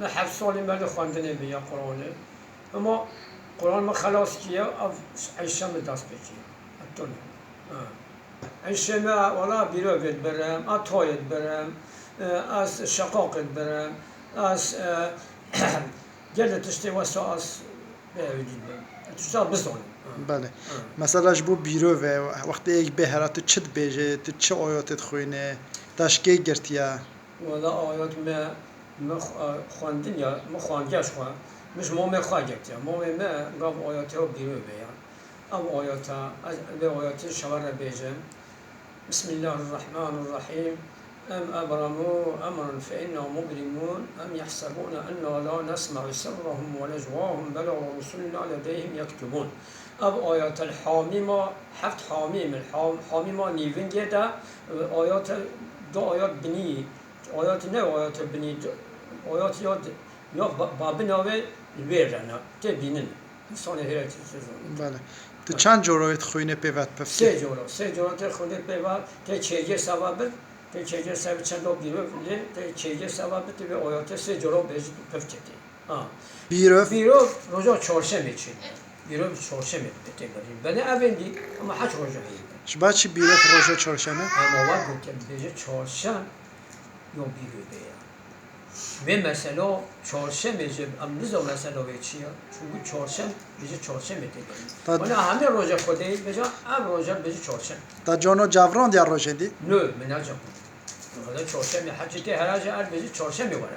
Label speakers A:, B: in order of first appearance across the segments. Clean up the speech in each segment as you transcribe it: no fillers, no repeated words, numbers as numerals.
A: من 7 سالی من خواندنی بیا قرآنه اما قرآن ما خلاص کیه او عیشم دست بکیه اتونه عیشم ولا بیروگت برم اتایت برم از شقاقت برم از گلت اشتی واسه از بیاویدید برم تشتغل بزنم
B: بله مثلا جبو بیرو و وقتی یک بهره تو چت بیجه تو چه آیاتت خوینه تشکی گرتیا
A: ولا آیات ما خواندن یا ما خواندگش خواه مش ما خواهد یا ما گفت آیات ها بیرو بیان او آیات از به آیات شوار بیجم بسم الله الرحمن الرحیم ام ابرموا امرا فإنهم مبرمون ام يحسبون أننا لا نسمع سرهم ونجواهم بلى ورسلنا لديهم يكتبون اب آیات الحامیما 7 حامیم الحامیما نیونگه ده آیات دو آیات بنی آیات نه آیات بنی آیات یاد یا بابناوه الویرنا تبینن انسان هرچی چیزا
B: بله تو چند جورایت خوینه پیوت پفتی
A: سه جورا تر خونده پیوت ته چهجه سوابه ته چهجه سوابه چند دو بیرو ته چهجه سوابه ته به آیات سه جورا بیج پفتی بیرو روزا چهارشه میچین بیرو چهارشه میپته بریم بله اوندی اما هیچ روزا هیچ
B: شبا چی بیرو روزا چهارشنبه
A: اما وقت گفتم بیج چهارشنبه یا بیرو بیا ve mesela çarşamba amniz o mesela ve çiğ çünkü çarşamba bize çarşamba dedi. Ona hamle roja kodey bize am roja bize çarşamba.
B: تا جانو جاوران دیا روزه دی
A: Nö menajam. Ona çarşamba hacete haraca al bize çarşamba var.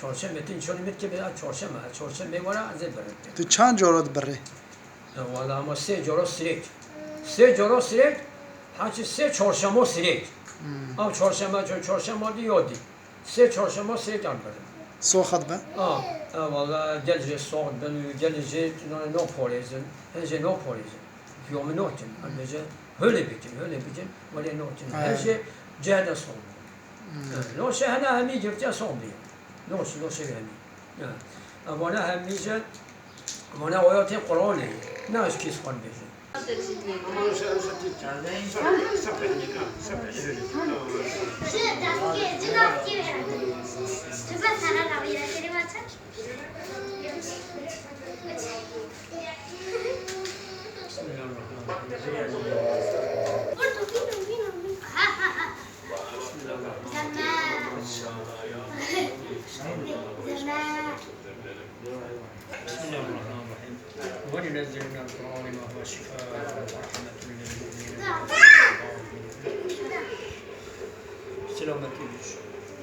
A: Çarşamba tin şöyle mit ki bize çarşamba var az evvel.
B: تو چند جورات بره
A: Valla ama se joro sirek. Se joro sirek hacı se çarşamba sirek. Am çarşamba diyordu. سه چهارشنبه سه جان بریم.
B: سوخت به
A: والا گلجه سوخت بنو گلجه نو پاریزن هنجه نو پاریزن فیوم نوتن هنجه هله بیتن ولی نوتن هنجه جهد سوم نوشه هنه همی گرفته سوم بیم نوشه همی وانا همیشه وانا آیات قرآنه نه از کیس خوان بیشه وننزل من القرآن ما هو شفاء ورحمة للمؤمنين سلامة